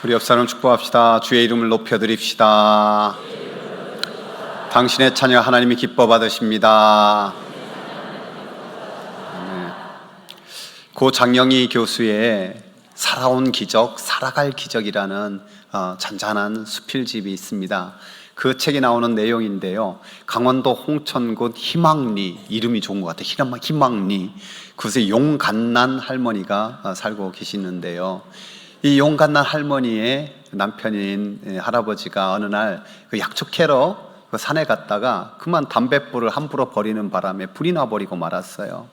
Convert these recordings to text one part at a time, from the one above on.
우리 옆 사람 축복합시다. 주의 이름을 높여드립시다. 당신의 자녀 하나님이 기뻐 받으십니다. 고 장영희 교수의 살아온 기적, 살아갈 기적이라는 잔잔한 수필집이 있습니다. 그 책에 나오는 내용인데요, 강원도 홍천군 희망리, 이름이 좋은 것 같아요. 희망리, 그곳에 용간난 할머니가 살고 계시는데요, 이 용간난 할머니의 남편인 할아버지가 어느 날 그 약초캐러 그 산에 갔다가 그만 담뱃불을 함부로 버리는 바람에 불이 나버리고 말았어요.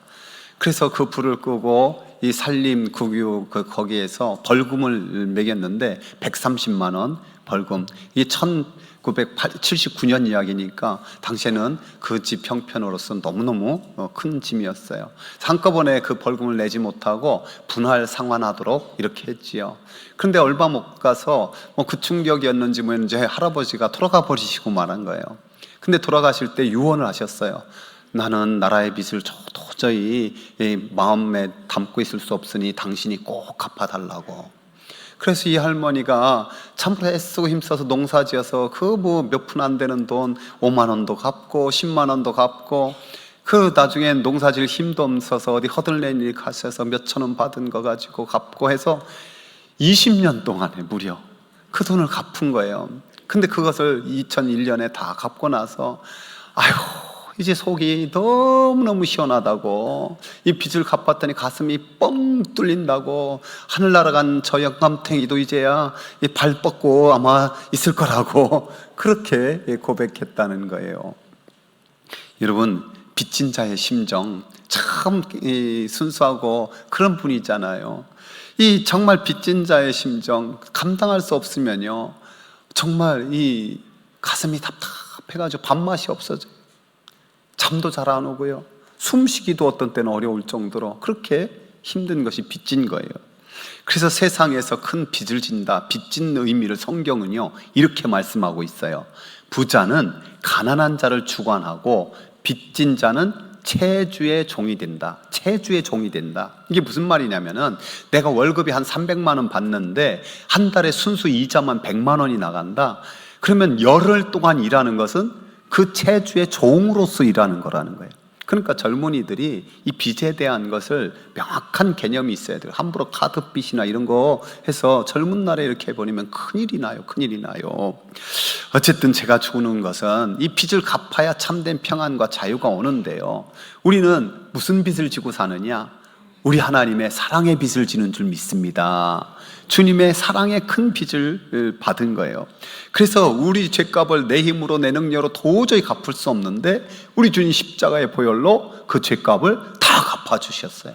그래서 그 불을 끄고 이 산림국유 거기에서 벌금을 매겼는데 130만 원 벌금. 이게 1979년 이야기니까 당시에는 그 집 형편으로서 너무너무 큰 짐이었어요. 한꺼번에 그 벌금을 내지 못하고 분할 상환하도록 이렇게 했지요. 그런데 얼마 못 가서 그 충격이었는지 뭐였는지 할아버지가 돌아가 버리시고 말한 거예요. 근데 돌아가실 때 유언을 하셨어요. 나는 나라의 빚을 도저히 마음에 담고 있을 수 없으니 당신이 꼭 갚아달라고. 그래서 이 할머니가 참으로 애쓰고 힘써서 농사지어서 그 몇 푼 안 되는 돈 5만 원도 갚고 10만 원도 갚고, 그 나중에 농사질 힘도 없어서 어디 허들낸 일 가셔서 몇천 원 받은 거 가지고 갚고 해서 20년 동안에 무려 그 돈을 갚은 거예요. 근데 그것을 2001년에 다 갚고 나서 아이고 이제 속이 너무너무 시원하다고, 이 빚을 갚았더니 가슴이 뻥 뚫린다고, 하늘 날아간 저 영감탱이도 이제야 발 뻗고 아마 있을 거라고 그렇게 고백했다는 거예요. 여러분, 빚진 자의 심정 참 순수하고 그런 분이잖아요. 이 정말 빚진 자의 심정 감당할 수 없으면요, 정말 이 가슴이 답답해가지고 밥맛이 없어져요. 잠도 잘 안 오고요, 숨쉬기도 어떤 때는 어려울 정도로 그렇게 힘든 것이 빚진 거예요. 그래서 세상에서 큰 빚을 진다, 빚진 의미를 성경은요 이렇게 말씀하고 있어요. 부자는 가난한 자를 주관하고 빚진 자는 채주의 종이 된다. 채주의 종이 된다. 이게 무슨 말이냐면은, 내가 월급이 한 300만 원 받는데 한 달에 순수 이자만 100만 원이 나간다. 그러면 열흘 동안 일하는 것은 그 채주의 종으로서 일하는 거라는 거예요. 그러니까 젊은이들이 이 빚에 대한 것을 명확한 개념이 있어야 돼요. 함부로 카드빚이나 이런 거 해서 젊은 날에 이렇게 해버리면 큰일이 나요. 큰일이 나요. 어쨌든 제가 주는 것은 이 빚을 갚아야 참된 평안과 자유가 오는데요, 우리는 무슨 빚을 지고 사느냐? 우리 하나님의 사랑의 빚을 지는 줄 믿습니다. 주님의 사랑의 큰 빚을 받은 거예요. 그래서 우리 죄값을 내 힘으로 내 능력으로 도저히 갚을 수 없는데 우리 주님 십자가의 보혈로 그 죄값을 다 갚아주셨어요.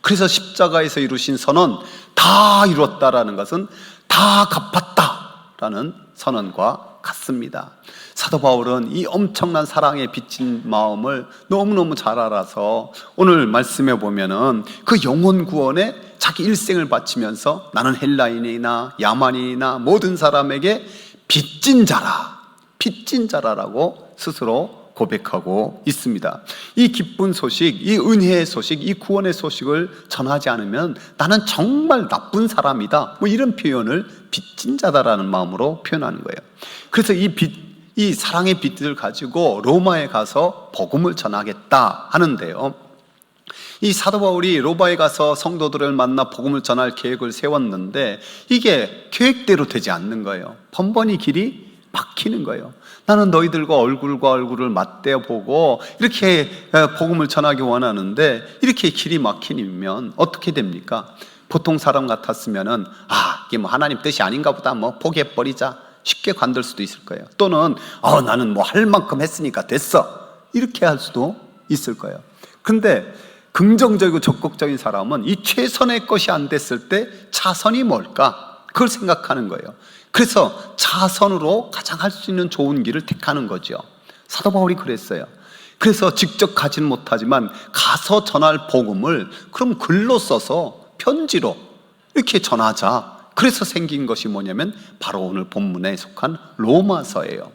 그래서 십자가에서 이루신 선언, 다 이뤘다라는 것은 다 갚았다라는 선언과 같습니다. 사도 바울은 이 엄청난 사랑에 빚진 마음을 너무너무 잘 알아서 오늘 말씀해 보면은 그 영혼 구원에 자기 일생을 바치면서 나는 헬라인이나 야만인이나 모든 사람에게 빚진 자라라고 스스로 고백하고 있습니다. 이 기쁜 소식, 이 은혜의 소식, 이 구원의 소식을 전하지 않으면 나는 정말 나쁜 사람이다, 뭐 이런 표현을 빚진 자다라는 마음으로 표현하는 거예요. 그래서 이 사랑의 빚을 가지고 로마에 가서 복음을 전하겠다 하는데요, 이 사도 바울이 로마에 가서 성도들을 만나 복음을 전할 계획을 세웠는데 이게 계획대로 되지 않는 거예요. 번번이 길이 막히는 거예요. 나는 너희들과 얼굴과 얼굴을 맞대어 보고 이렇게 복음을 전하기 원하는데 이렇게 길이 막히면 어떻게 됩니까? 보통 사람 같았으면은 이게 뭐 하나님 뜻이 아닌가 보다, 뭐 포기해버리자, 쉽게 관둘 수도 있을 거예요. 또는 나는 뭐 할 만큼 했으니까 됐어, 이렇게 할 수도 있을 거예요. 근데 긍정적이고 적극적인 사람은 이 최선의 것이 안 됐을 때 차선이 뭘까? 그걸 생각하는 거예요. 그래서 차선으로 가장 할 수 있는 좋은 길을 택하는 거죠. 사도 바울이 그랬어요. 그래서 직접 가지는 못하지만 가서 전할 복음을 그럼 글로 써서 편지로 이렇게 전하자. 그래서 생긴 것이 뭐냐면 바로 오늘 본문에 속한 로마서예요.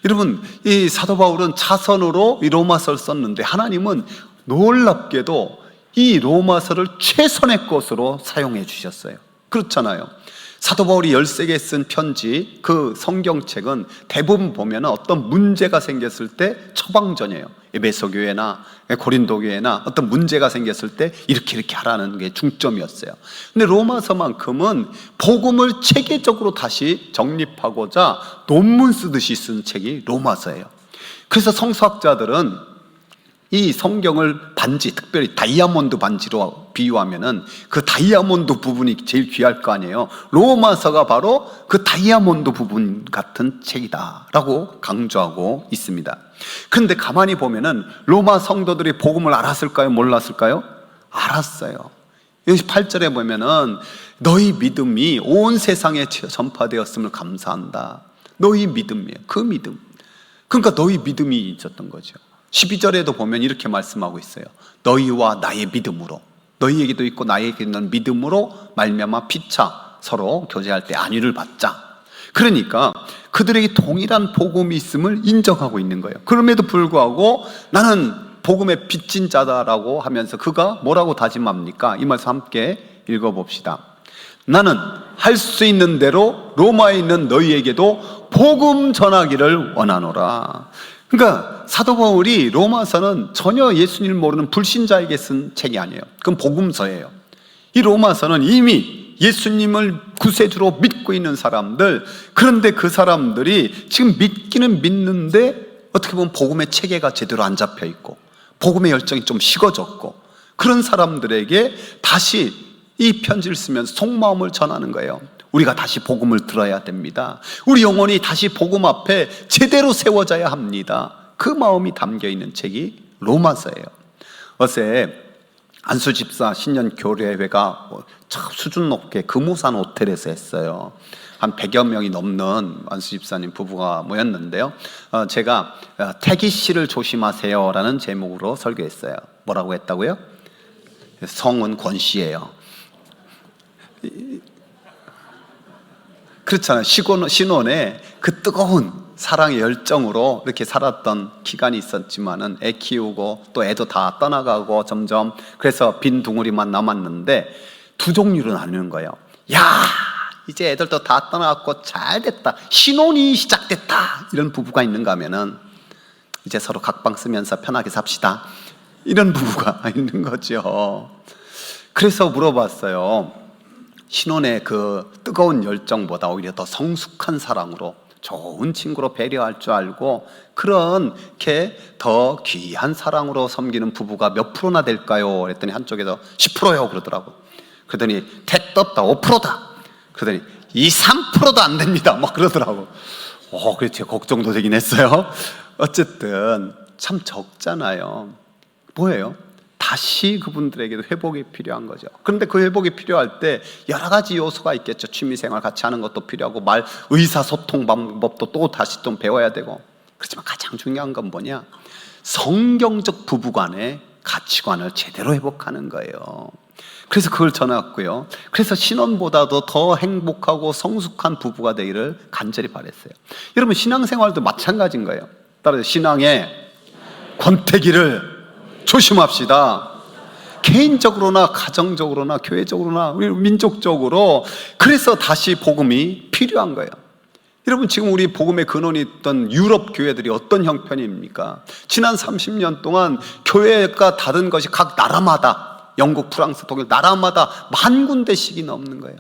여러분, 이 사도 바울은 차선으로 이 로마서를 썼는데 하나님은 놀랍게도 이 로마서를 최선의 것으로 사용해 주셨어요. 그렇잖아요. 사도 바울이 13개 쓴 편지, 그 성경책은 대부분 보면 어떤 문제가 생겼을 때 처방전이에요. 에베소 교회나 고린도 교회나 어떤 문제가 생겼을 때 이렇게 하라는 게 중점이었어요. 근데 로마서만큼은 복음을 체계적으로 다시 정립하고자 논문 쓰듯이 쓴 책이 로마서예요. 그래서 성서학자들은 이 성경을 반지, 특별히 다이아몬드 반지로 비유하면은 그 다이아몬드 부분이 제일 귀할 거 아니에요. 로마서가 바로 그 다이아몬드 부분 같은 책이다라고 강조하고 있습니다. 그런데 가만히 보면은 로마 성도들이 복음을 알았을까요? 몰랐을까요? 알았어요. 여기 8절에 보면은 너희 믿음이 온 세상에 전파되었음을 감사한다. 너희 믿음이에요. 그 믿음. 그러니까 너희 믿음이 있었던 거죠. 12절에도 보면 이렇게 말씀하고 있어요. 너희와 나의 믿음으로, 너희에게도 있고 나에게 있는 믿음으로 말미암아 피차 서로 교제할 때 안위를 받자. 그러니까 그들에게 동일한 복음이 있음을 인정하고 있는 거예요. 그럼에도 불구하고 나는 복음의 빚진 자다라고 하면서 그가 뭐라고 다짐합니까? 이 말씀 함께 읽어봅시다. 나는 할 수 있는 대로 로마에 있는 너희에게도 복음 전하기를 원하노라. 그러니까 사도 바울이 로마서는 전혀 예수님을 모르는 불신자에게 쓴 책이 아니에요. 그건 복음서예요. 이 로마서는 이미 예수님을 구세주로 믿고 있는 사람들, 그런데 그 사람들이 지금 믿기는 믿는데 어떻게 보면 복음의 체계가 제대로 안 잡혀 있고 복음의 열정이 좀 식어졌고, 그런 사람들에게 다시 이 편지를 쓰면서 속마음을 전하는 거예요. 우리가 다시 복음을 들어야 됩니다. 우리 영혼이 다시 복음 앞에 제대로 세워져야 합니다. 그 마음이 담겨있는 책이 로마서예요. 어제 안수집사 신년 교례회가 참 수준 높게 금우산 호텔에서 했어요. 한 100여 명이 넘는 안수집사님 부부가 모였는데요, 제가 태기씨를 조심하세요 라는 제목으로 설교했어요. 뭐라고 했다고요? 성은 권씨예요. 그렇잖아요. 신혼에 그 뜨거운 사랑의 열정으로 이렇게 살았던 기간이 있었지만은 애 키우고 또 애도 다 떠나가고 점점, 그래서 빈 둥우리만 남았는데 두 종류로 나누는 거예요. 야, 이제 애들도 다 떠나갔고 잘 됐다, 신혼이 시작됐다, 이런 부부가 있는가 하면은 이제 서로 각방 쓰면서 편하게 삽시다, 이런 부부가 있는 거죠. 그래서 물어봤어요. 신혼의 그 뜨거운 열정보다 오히려 더 성숙한 사랑으로 좋은 친구로 배려할 줄 알고 그렇게 더 귀한 사랑으로 섬기는 부부가 몇 프로나 될까요? 그랬더니 한쪽에서 10%요 그러더라고. 그러더니 택도 없다, 5%다. 그러더니 2, 3%도 안 됩니다 막 그러더라고. 그래서 제가 걱정도 되긴 했어요. 어쨌든 참 적잖아요. 뭐예요? 다시 그분들에게도 회복이 필요한 거죠. 그런데 그 회복이 필요할 때 여러 가지 요소가 있겠죠. 취미생활 같이 하는 것도 필요하고, 의사소통 방법도 또 다시 좀 배워야 되고. 그렇지만 가장 중요한 건 뭐냐? 성경적 부부간의 가치관을 제대로 회복하는 거예요. 그래서 그걸 전해왔고요. 그래서 신혼보다도 더 행복하고 성숙한 부부가 되기를 간절히 바랬어요. 여러분, 신앙생활도 마찬가지인 거예요. 따라서 신앙의 권태기를 조심합시다. 개인적으로나 가정적으로나 교회적으로나 우리 민족적으로. 그래서 다시 복음이 필요한 거예요. 여러분, 지금 우리 복음의 근원이 있던 유럽 교회들이 어떤 형편입니까? 지난 30년 동안 교회가 닫은 것이 각 나라마다, 영국, 프랑스, 독일 나라마다 10,000군데씩이 넘는 거예요.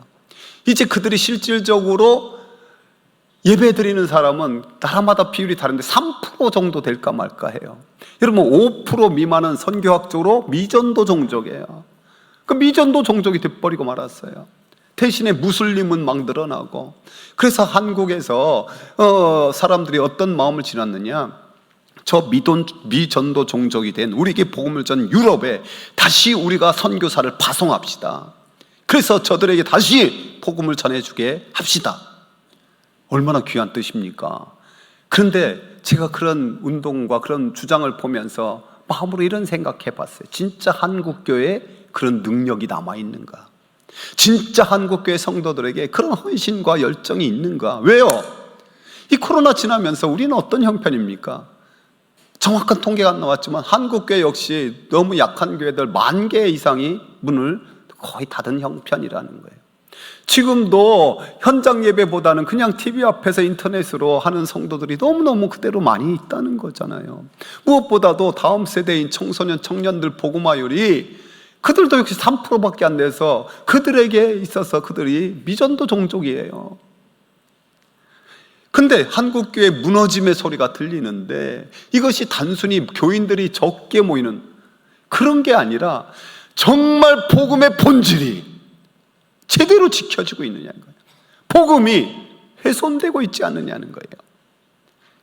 이제 그들이 실질적으로 예배 드리는 사람은 나라마다 비율이 다른데 3% 정도 될까 말까 해요. 여러분, 5% 미만은 선교학적으로 미전도 종족이에요. 그 미전도 종족이 돼버리고 말았어요. 대신에 무슬림은 막 늘어나고. 그래서 한국에서 사람들이 어떤 마음을 지녔느냐, 저 미전도 종족이 된 우리에게 복음을 전 유럽에 다시 우리가 선교사를 파송합시다. 그래서 저들에게 다시 복음을 전해주게 합시다. 얼마나 귀한 뜻입니까? 그런데 제가 그런 운동과 그런 주장을 보면서 마음으로 이런 생각해 봤어요. 진짜 한국교회에 그런 능력이 남아있는가? 진짜 한국교회 성도들에게 그런 헌신과 열정이 있는가? 왜요? 이 코로나 지나면서 우리는 어떤 형편입니까? 정확한 통계가 안 나왔지만 한국교회 역시 너무 약한 교회들 10,000개 이상이 문을 거의 닫은 형편이라는 거예요. 지금도 현장 예배보다는 그냥 TV 앞에서 인터넷으로 하는 성도들이 너무너무 그대로 많이 있다는 거잖아요. 무엇보다도 다음 세대인 청소년, 청년들 복음화율이 그들도 역시 3%밖에 안 돼서 그들에게 있어서 그들이 미전도 종족이에요. 근데 한국교회 무너짐의 소리가 들리는데 이것이 단순히 교인들이 적게 모이는 그런 게 아니라 정말 복음의 본질이 제대로 지켜지고 있느냐는 거예요. 복음이 훼손되고 있지 않느냐는 거예요.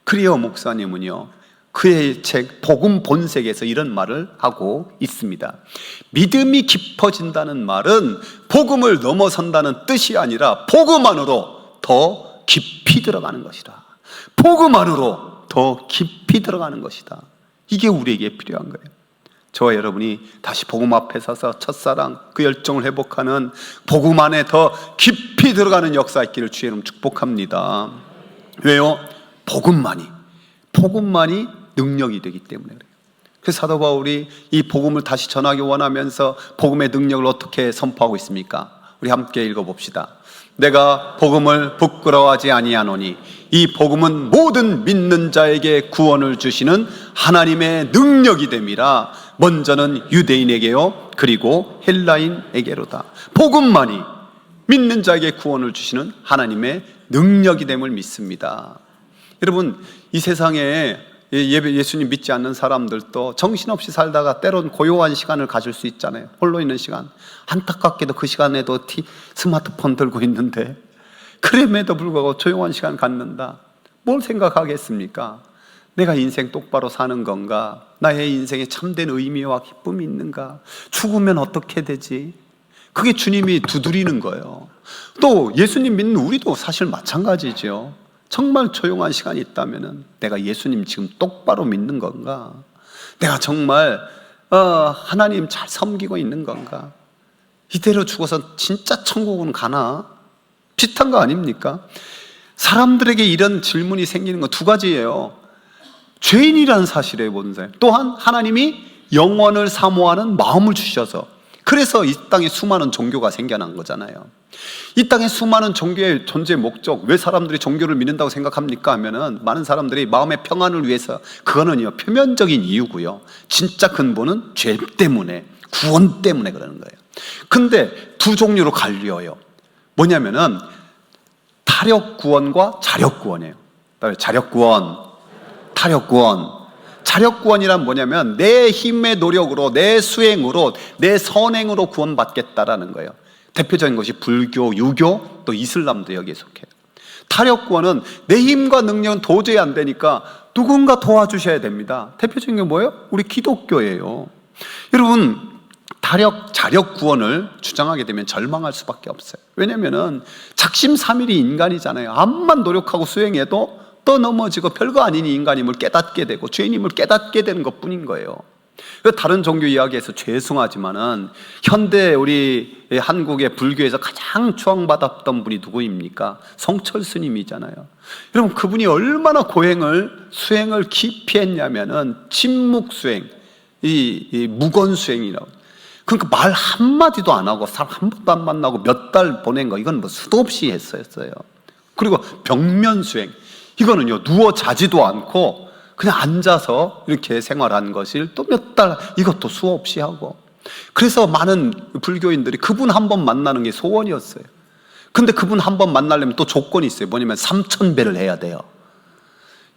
그리어 목사님은요, 그의 책 복음 본색에서 이런 말을 하고 있습니다. 믿음이 깊어진다는 말은 복음을 넘어선다는 뜻이 아니라 복음 안으로 더 깊이 들어가는 것이다. 복음 안으로 더 깊이 들어가는 것이다. 이게 우리에게 필요한 거예요. 저와 여러분이 다시 복음 앞에 서서 첫사랑, 그 열정을 회복하는 복음 안에 더 깊이 들어가는 역사 있기를 주의 이름으로 축복합니다. 왜요? 복음만이 능력이 되기 때문에 그래요. 그래서 사도 바울이 이 복음을 다시 전하기 원하면서 복음의 능력을 어떻게 선포하고 있습니까? 우리 함께 읽어봅시다. 내가 복음을 부끄러워하지 아니하노니 이 복음은 모든 믿는 자에게 구원을 주시는 하나님의 능력이 됨이라. 먼저는 유대인에게요 그리고 헬라인에게로다. 복음만이 믿는 자에게 구원을 주시는 하나님의 능력이 됨을 믿습니다. 여러분, 이 세상에 예수님 믿지 않는 사람들도 정신없이 살다가 때론 고요한 시간을 가질 수 있잖아요. 홀로 있는 시간. 안타깝게도 그 시간에도 스마트폰 들고 있는데 그럼에도 불구하고 조용한 시간 갖는다. 뭘 생각하겠습니까? 내가 인생 똑바로 사는 건가? 나의 인생에 참된 의미와 기쁨이 있는가? 죽으면 어떻게 되지? 그게 주님이 두드리는 거예요. 또 예수님 믿는 우리도 사실 마찬가지죠. 정말 조용한 시간이 있다면 내가 예수님 지금 똑바로 믿는 건가? 내가 정말 하나님 잘 섬기고 있는 건가? 이대로 죽어서 진짜 천국은 가나? 비슷한 거 아닙니까? 사람들에게 이런 질문이 생기는 건 두 가지예요. 죄인이라는 사실에 본세, 또한 하나님이 영원을 사모하는 마음을 주셔서, 그래서 이 땅에 수많은 종교가 생겨난 거잖아요. 이 땅에 수많은 종교의 존재 목적, 왜 사람들이 종교를 믿는다고 생각합니까? 하면은 많은 사람들이 마음의 평안을 위해서, 그거는요 표면적인 이유고요, 진짜 근본은 죄 때문에, 구원 때문에 그러는 거예요. 근데 두 종류로 갈려요. 뭐냐면은 타력 구원과 자력 구원이에요. 자력 구원, 타력 구원. 자력 구원이란 뭐냐면 내 힘의 노력으로, 내 수행으로, 내 선행으로 구원받겠다라는 거예요. 대표적인 것이 불교, 유교, 또 이슬람도 여기에 속해요. 타력 구원은 내 힘과 능력은 도저히 안 되니까 누군가 도와주셔야 됩니다. 대표적인 게 뭐예요? 우리 기독교예요. 여러분, 자력 구원을 주장하게 되면 절망할 수밖에 없어요. 왜냐면은 작심삼일이 인간이잖아요. 암만 노력하고 수행해도 또 넘어지고 별거 아닌 인간임을 깨닫게 되고 죄인임을 깨닫게 되는 것 뿐인 거예요. 다른 종교 이야기에서 죄송하지만은 현대 우리 한국의 불교에서 가장 추앙받았던 분이 누구입니까? 성철 스님이잖아요. 여러분, 그분이 얼마나 수행을 깊이 했냐면은 침묵 수행, 이 무건 수행이라고. 그러니까 말 한마디도 안 하고 사람 한 번도 안 만나고 몇 달 보낸 거, 이건 뭐 수도 없이 했었어요. 그리고 벽면 수행, 이거는요 누워 자지도 않고 그냥 앉아서 이렇게 생활한 것을 또 몇 달, 이것도 수없이 하고. 그래서 많은 불교인들이 그분 한 번 만나는 게 소원이었어요. 근데 그분 한 번 만나려면 또 조건이 있어요. 뭐냐면 3000배를 해야 돼요.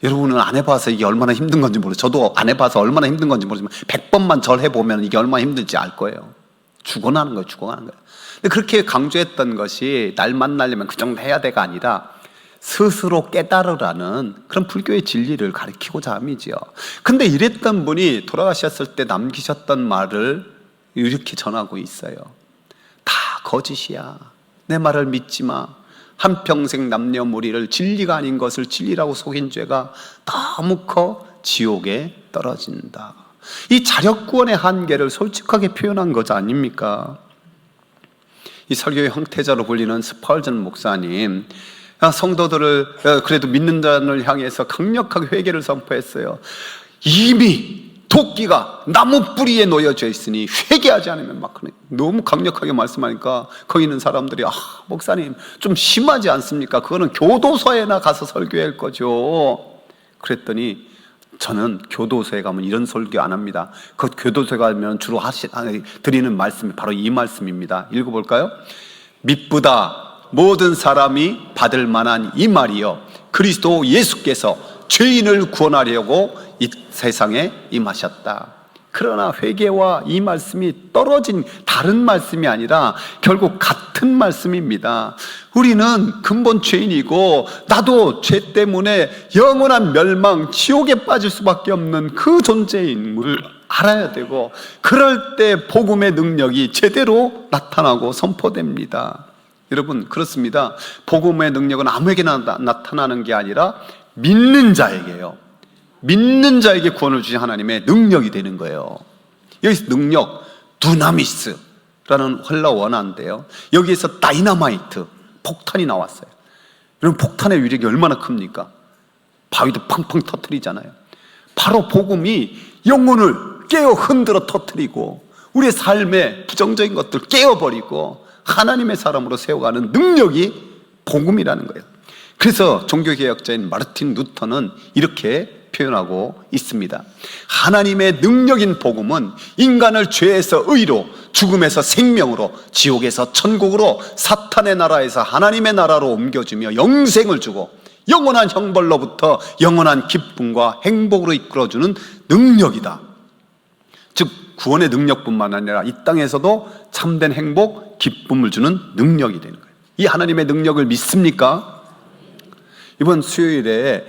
여러분은 안 해봐서 이게 얼마나 힘든 건지 모르죠. 저도 안 해봐서 얼마나 힘든 건지 모르지만 100번만 절 해보면 이게 얼마나 힘든지 알 거예요. 죽어나는 거예요. 죽어가는 거예요. 근데 그렇게 강조했던 것이 날 만나려면 그 정도 해야 돼가 아니라 스스로 깨달으라는 그런 불교의 진리를 가르치고자 함이지요. 근데 이랬던 분이 돌아가셨을 때 남기셨던 말을 이렇게 전하고 있어요. 다 거짓이야. 내 말을 믿지 마. 한평생 남녀무리를 진리가 아닌 것을 진리라고 속인 죄가 너무 커 지옥에 떨어진다. 이 자력구원의 한계를 솔직하게 표현한 것 아닙니까? 이 설교의 형태자로 불리는 스펄전 목사님, 성도들을 그래도 믿는 자를 향해서 강력하게 회개를 선포했어요. 이미 도끼가 나무 뿌리에 놓여져 있으니 회개하지 않으면 막 너무 강력하게 말씀하니까 거기 있는 사람들이 목사님 좀 심하지 않습니까? 그거는 교도소에나 가서 설교할 거죠. 그랬더니 저는 교도소에 가면 이런 설교 안 합니다. 그 교도소에 가면 주로 드리는 말씀이 바로 이 말씀입니다. 읽어볼까요? 믿보다 모든 사람이 받을 만한 이 말이요, 그리스도 예수께서 죄인을 구원하려고 이 세상에 임하셨다. 그러나 회개와 이 말씀이 떨어진 다른 말씀이 아니라 결국 같은 말씀입니다. 우리는 근본 죄인이고 나도 죄 때문에 영원한 멸망, 지옥에 빠질 수밖에 없는 그 존재임을 알아야 되고, 그럴 때 복음의 능력이 제대로 나타나고 선포됩니다. 여러분, 그렇습니다. 복음의 능력은 아무에게나 나타나는 게 아니라 믿는 자에게요, 믿는 자에게 구원을 주신 하나님의 능력이 되는 거예요. 여기서 능력, 두나미스라는 헬라 원어인데요, 여기에서 다이너마이트, 폭탄이 나왔어요. 여러분, 폭탄의 위력이 얼마나 큽니까? 바위도 팡팡 터뜨리잖아요. 바로 복음이 영혼을 깨어 흔들어 터뜨리고 우리의 삶의 부정적인 것들 깨어버리고 하나님의 사람으로 세워가는 능력이 복음이라는 거예요. 그래서 종교개혁자인 마르틴 루터는 이렇게 표현하고 있습니다. 하나님의 능력인 복음은 인간을 죄에서 의로, 죽음에서 생명으로, 지옥에서 천국으로, 사탄의 나라에서 하나님의 나라로 옮겨주며 영생을 주고 영원한 형벌로부터 영원한 기쁨과 행복으로 이끌어주는 능력이다. 즉 구원의 능력뿐만 아니라 이 땅에서도 참된 행복, 기쁨을 주는 능력이 되는 거예요. 이 하나님의 능력을 믿습니까? 이번 수요일에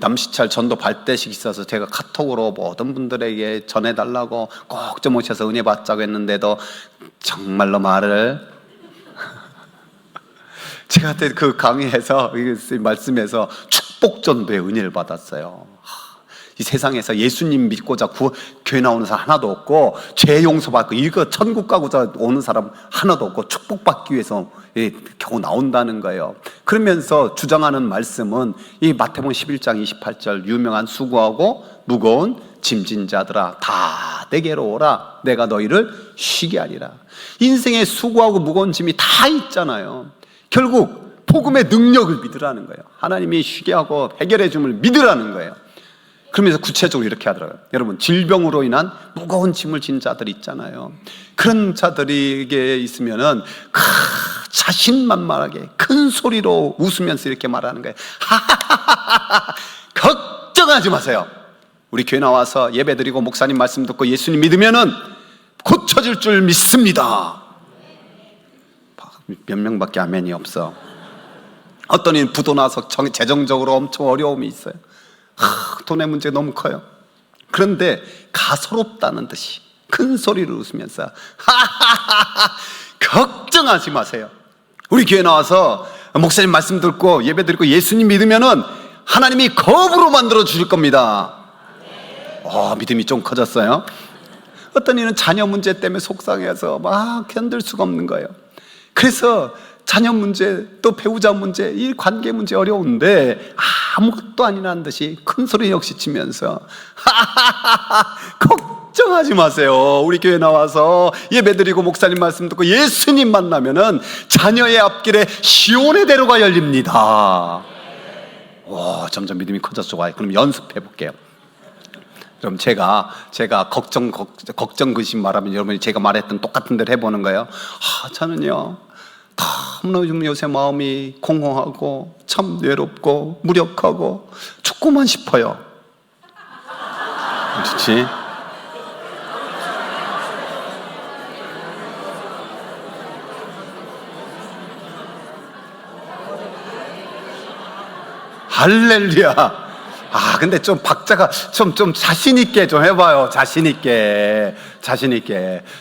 남시찰 전도 발대식 있어서 제가 카톡으로 모든 분들에게 전해달라고 꼭 좀 오셔서 은혜 받자고 했는데도 정말로 말을 제가 그때 그 강의에서 말씀에서 축복전도의 은혜를 받았어요. 이 세상에서 예수님 믿고자 교회 나오는 사람 하나도 없고, 죄 용서받고 이거 천국 가고자 오는 사람 하나도 없고, 축복받기 위해서 겨우 나온다는 거예요. 그러면서 주장하는 말씀은 이 마태복음 11장 28절 유명한 수고하고 무거운 짐진 자들아 다 내게로 오라, 내가 너희를 쉬게 하리라. 인생에 수고하고 무거운 짐이 다 있잖아요. 결국 복음의 능력을 믿으라는 거예요. 하나님이 쉬게 하고 해결해 줌을 믿으라는 거예요. 그러면서 구체적으로 이렇게 하더라고요. 여러분, 질병으로 인한 무거운 짐을 진 자들 있잖아요. 그런 자들에게 있으면은 자신만만하게 큰 소리로 웃으면서 이렇게 말하는 거예요. 하하하하, 걱정하지 마세요. 우리 교회 나와서 예배드리고 목사님 말씀 듣고 예수님 믿으면은 고쳐질 줄 믿습니다. 몇 명밖에 아멘이 없어. 어떤 이는 부도 나서 재정적으로 엄청 어려움이 있어요. 돈의 문제 너무 커요. 그런데 가소롭다는 듯이 큰 소리로 웃으면서 하하하하, 걱정하지 마세요. 우리 교회 나와서 목사님 말씀 듣고 예배 드리고 예수님 믿으면은 하나님이 겁으로 만들어 주실 겁니다. 믿음이 좀 커졌어요. 어떤 이는 자녀 문제 때문에 속상해서 막 견딜 수가 없는 거예요. 그래서 자녀 문제, 또 배우자 문제, 이 관계 문제 어려운데 아무것도 아니라는 듯이 큰 소리 역시 치면서 하하하하, 걱정하지 마세요. 우리 교회 나와서 예배드리고 목사님 말씀 듣고 예수님 만나면은 자녀의 앞길에 시온의 대로가 열립니다. 점점 믿음이 커졌죠. 그럼 연습해 볼게요. 그럼 제가 걱정 근심 말하면 여러분이 제가 말했던 똑같은 대로 해보는 거예요. 저는요 너무나 요새 마음이 공허하고 참 외롭고 무력하고 죽고만 싶어요. 그렇지? 할렐루야. 근데 좀 박자가 좀 자신있게 좀 해봐요. 자신있게.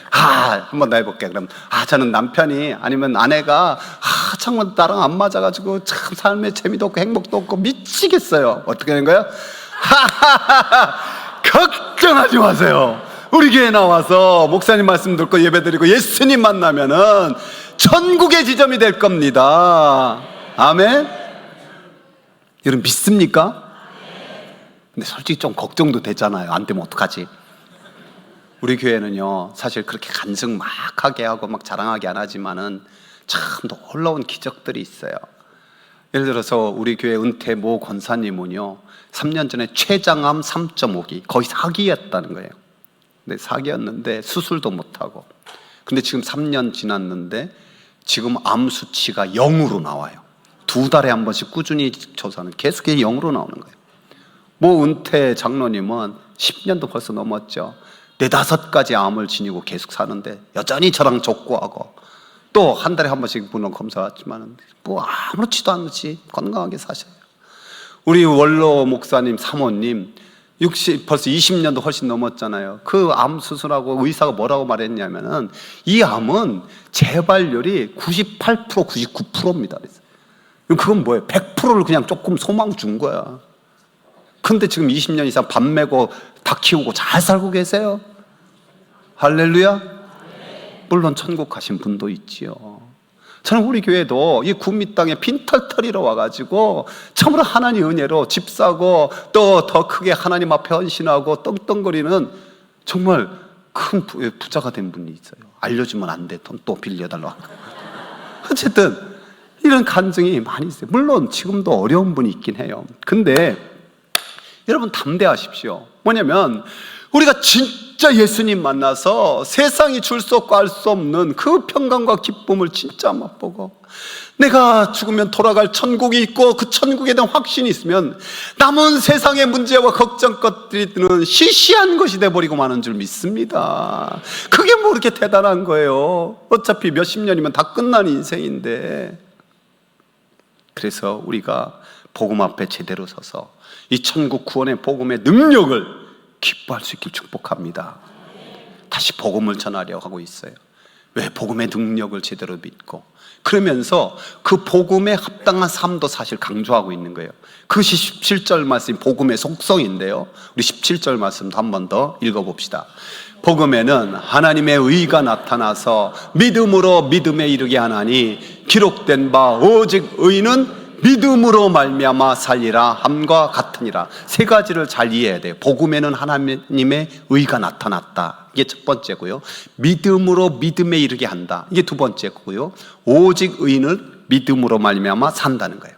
한번 더 해볼게. 그럼, 저는 남편이 아니면 아내가, 정말 나랑 안 맞아가지고 참 삶에 재미도 없고 행복도 없고 미치겠어요. 어떻게 하는 거예요? 걱정하지 마세요. 우리 교회 나와서 목사님 말씀 듣고 예배드리고 예수님 만나면은 천국의 지점이 될 겁니다. 아멘? 여러분 믿습니까? 근데 솔직히 좀 걱정도 되잖아요. 안 되면 어떡하지? 우리 교회는요, 사실 그렇게 간증 막 하게 하고 막 자랑하게 안 하지만은 참 놀라운 기적들이 있어요. 예를 들어서 우리 교회 은퇴 모 권사님은요, 3년 전에 췌장암 3.5기, 거의 사기였다는 거예요. 근데 사기였는데 수술도 못하고, 근데 지금 3년 지났는데 지금 암 수치가 0으로 나와요. 2달에 한 번씩 꾸준히 조사는 계속 0으로 나오는 거예요. 모 은퇴 장로님은 10년도 벌써 넘었죠. 4-5가지 암을 지니고 계속 사는데 여전히 저랑 족구하고, 또 한 달에 한 번씩 물론 검사했지만 뭐 아무렇지도 않지 건강하게 사셔요. 우리 원로 목사님 사모님 벌써 20년도 훨씬 넘었잖아요. 그 암 수술하고 의사가 뭐라고 말했냐면은 이 암은 재발률이 98%, 99%입니다. 그건 뭐예요? 100%를 그냥 조금 소망 준 거야. 근데 지금 20년 이상 밥 메고 닭 키우고 잘 살고 계세요. 할렐루야. 물론 천국 가신 분도 있지요. 저는 우리 교회도 이 구미 땅에 빈털터리로 와가지고 참으로 하나님 은혜로 집 사고 또 더 크게 하나님 앞에 헌신하고 떵떵거리는 정말 큰 부자가 된 분이 있어요. 알려주면 안 돼. 돈 또 빌려달라고. 어쨌든 이런 간증이 많이 있어요. 물론 지금도 어려운 분이 있긴 해요. 근데 여러분 담대하십시오. 뭐냐면 우리가 진짜 예수님 만나서 세상이 줄 수 없고 알 수 없는 그 평강과 기쁨을 진짜 맛보고, 내가 죽으면 돌아갈 천국이 있고 그 천국에 대한 확신이 있으면 남은 세상의 문제와 걱정 것들은 시시한 것이 돼버리고 마는 줄 믿습니다. 그게 뭐 그렇게 대단한 거예요. 어차피 몇십 년이면 다 끝난 인생인데. 그래서 우리가 복음 앞에 제대로 서서 이 천국 구원의 복음의 능력을 기뻐할 수 있길 축복합니다. 다시 복음을 전하려고 하고 있어요. 왜? 복음의 능력을 제대로 믿고, 그러면서 그 복음에 합당한 삶도 사실 강조하고 있는 거예요. 그것이 17절 말씀이 복음의 속성인데요, 우리 17절 말씀도 한 번 더 읽어봅시다. 복음에는 하나님의 의가 나타나서 믿음으로 믿음에 이르게 하나니 기록된 바 오직 의는 믿음으로 말미암아 살리라 함과 같으니라. 세 가지를 잘 이해해야 돼요. 복음에는 하나님의 의가 나타났다, 이게 첫 번째고요. 믿음으로 믿음에 이르게 한다, 이게 두 번째고요. 오직 의는 믿음으로 말미암아 산다는 거예요.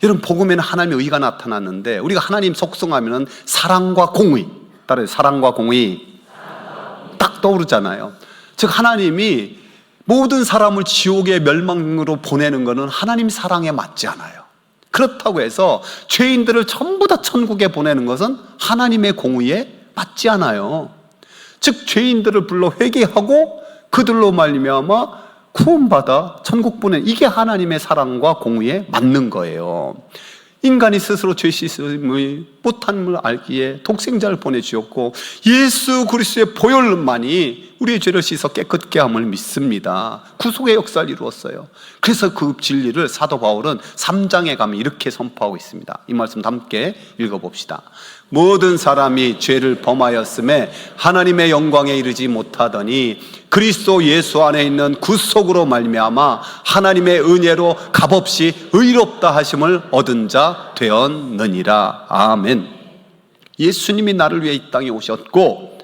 여러분, 복음에는 하나님의 의가 나타났는데 우리가 하나님 속성하면은 사랑과 공의, 따라요. 사랑과 공의 딱 떠오르잖아요. 즉 하나님이 모든 사람을 지옥의 멸망으로 보내는 것은 하나님 사랑에 맞지 않아요. 그렇다고 해서 죄인들을 전부 다 천국에 보내는 것은 하나님의 공의에 맞지 않아요. 즉 죄인들을 불러 회개하고 그들로 말미암아 구원받아 천국 보내는, 이게 하나님의 사랑과 공의에 맞는 거예요. 인간이 스스로 죄 씻음의 못함을 알기에 독생자를 보내주었고 예수 그리스도의 보혈만이 우리의 죄를 씻어 깨끗게 함을 믿습니다. 구속의 역사를 이루었어요. 그래서 그 진리를 사도 바울은 3장에 가면 이렇게 선포하고 있습니다. 이 말씀 함께 읽어봅시다. 모든 사람이 죄를 범하였음에 하나님의 영광에 이르지 못하더니 그리스도 예수 안에 있는 구속으로 말미암아 하나님의 은혜로 값없이 의롭다 하심을 얻은 자 되었느니라. 아멘. 예수님이 나를 위해 이 땅에 오셨고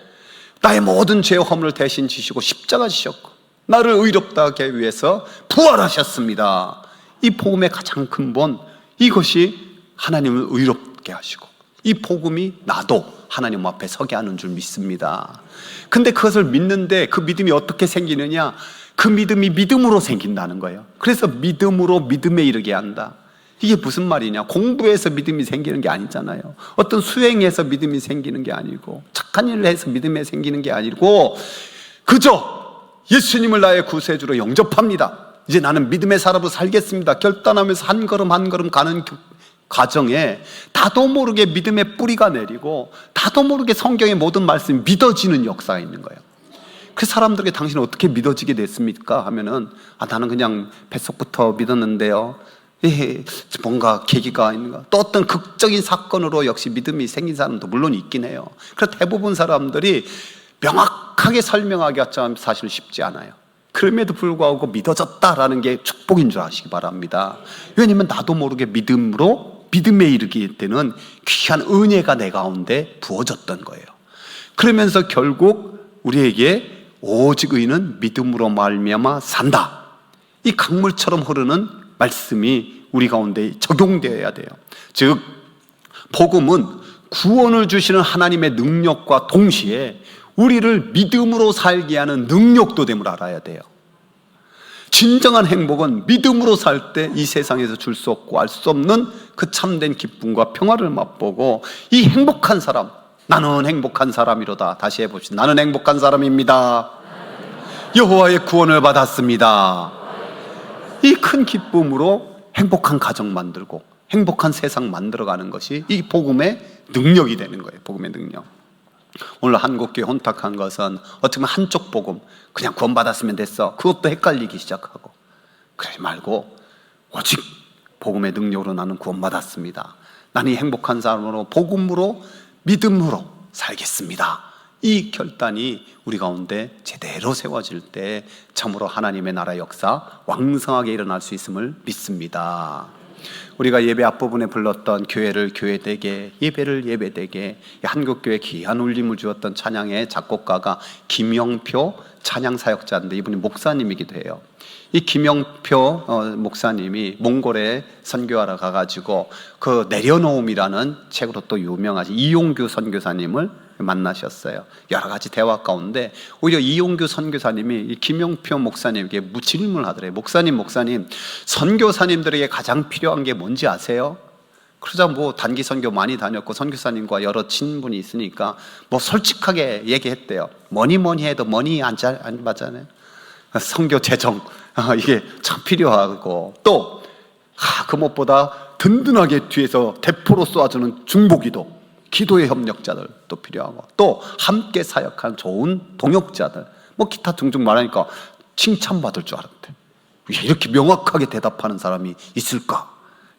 나의 모든 죄와 허물을 대신 지시고 십자가 지셨고 나를 의롭다 하기 위해서 부활하셨습니다. 이 복음의 가장 근본, 이것이 하나님을 의롭게 하시고 이 복음이 나도 하나님 앞에 서게 하는 줄 믿습니다. 근데 그것을 믿는데 그 믿음이 어떻게 생기느냐? 그 믿음이 믿음으로 생긴다는 거예요. 그래서 믿음으로 믿음에 이르게 한다. 이게 무슨 말이냐? 공부해서 믿음이 생기는 게 아니잖아요. 어떤 수행해서 믿음이 생기는 게 아니고 착한 일을 해서 믿음이 생기는 게 아니고 그저 예수님을 나의 구세주로 영접합니다. 이제 나는 믿음의 사람으로 살겠습니다. 결단하면서 한 걸음 한 걸음 가는 과정에 나도 모르게 믿음의 뿌리가 내리고 나도 모르게 성경의 모든 말씀이 믿어지는 역사가 있는 거예요. 그 사람들에게 당신은 어떻게 믿어지게 됐습니까? 하면은 나는 그냥 뱃속부터 믿었는데요. 뭔가 계기가 있는가? 또 어떤 극적인 사건으로 역시 믿음이 생긴 사람도 물론 있긴 해요. 그래서 대부분 사람들이 명확하게 설명하기가 참 사실 쉽지 않아요. 그럼에도 불구하고 믿어졌다라는 게 축복인 줄 아시기 바랍니다. 왜냐면 나도 모르게 믿음으로 믿음에 이르기 때는 귀한 은혜가 내 가운데 부어졌던 거예요. 그러면서 결국 우리에게 오직 의인은 믿음으로 말미암아 산다, 이 강물처럼 흐르는 말씀이 우리 가운데 적용되어야 돼요. 즉 복음은 구원을 주시는 하나님의 능력과 동시에 우리를 믿음으로 살게 하는 능력도 됨을 알아야 돼요. 진정한 행복은 믿음으로 살 때 이 세상에서 줄 수 없고 알 수 없는 그 참된 기쁨과 평화를 맛보고, 이 행복한 사람, 나는 행복한 사람이로다. 다시 해봅시다. 나는 행복한 사람입니다. 여호와의 구원을 받았습니다. 이 큰 기쁨으로 행복한 가정 만들고 행복한 세상 만들어가는 것이 이 복음의 능력이 되는 거예요. 복음의 능력. 오늘 한국교회 혼탁한 것은 어떻게 보면 한쪽 복음, 그냥 구원받았으면 됐어, 그것도 헷갈리기 시작하고, 그러지 말고 오직 복음의 능력으로 나는 구원받았습니다, 나는 이 행복한 사람으로 복음으로 믿음으로 살겠습니다, 이 결단이 우리 가운데 제대로 세워질 때 참으로 하나님의 나라 역사 왕성하게 일어날 수 있음을 믿습니다. 우리가 예배 앞부분에 불렀던 교회를 교회되게, 예배를 예배되게, 한국교회 귀한 울림을 주었던 찬양의 작곡가가 김영표 찬양사역자인데 이분이 목사님이기도 해요. 이 김영표 목사님이 몽골에 선교하러 가가지고 그 내려놓음이라는 책으로 또 유명하신 이용규 선교사님을 만나셨어요. 여러 가지 대화 가운데 오히려 이용규 선교사님이 이 김영표 목사님에게 질문을 하더래요. 목사님, 선교사님들에게 가장 필요한 게 뭔지 아세요? 그러자 뭐 단기 선교 많이 다녔고 선교사님과 여러 친분이 있으니까 뭐 솔직하게 얘기했대요. 뭐니 해도 머니 안 맞잖아요. 선교 재정, 이게 참 필요하고, 또 그 무엇보다 든든하게 뒤에서 대포로 쏘아주는 중보기도, 기도의 협력자들도 필요하고, 또 함께 사역한 좋은 동역자들, 뭐 기타 등등 말하니까 칭찬받을 줄 알았대. 이렇게 명확하게 대답하는 사람이 있을까?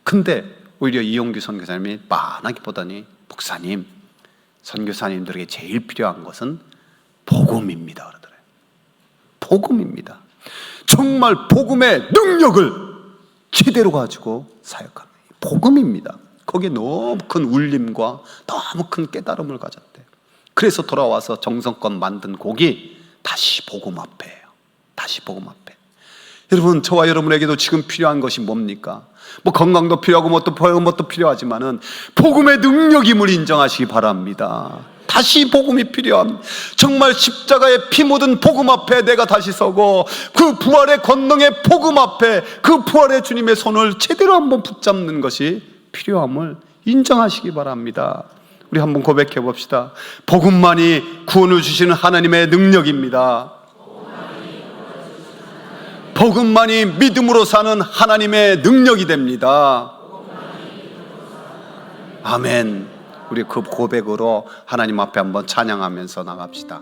근데 오히려 이용규 선교사님이 빤하게 보더니, 목사님, 선교사님들에게 제일 필요한 것은 복음입니다 그러더래요. 복음입니다. 정말 복음의 능력을 제대로 가지고 사역하는 복음입니다. 거기에 너무 큰 울림과 너무 큰 깨달음을 가졌대. 그래서 돌아와서 정성껏 만든 곡이 다시 복음 앞에예요. 다시 복음 앞에. 여러분, 저와 여러분에게도 지금 필요한 것이 뭡니까? 뭐 건강도 필요하고 뭣도 필요하지만은 복음의 능력임을 인정하시기 바랍니다. 다시 복음이 필요합니다. 정말 십자가의 피 묻은 복음 앞에 내가 다시 서고, 그 부활의 권능의 복음 앞에 그 부활의 주님의 손을 제대로 한번 붙잡는 것이 필요함을 인정하시기 바랍니다. 우리 한번 고백해 봅시다. 복음만이 구원을 주시는 하나님의 능력입니다. 복음만이 믿음으로 사는 하나님의 능력이 됩니다. 아멘. 우리 그 고백으로 하나님 앞에 한번 찬양하면서 나갑시다.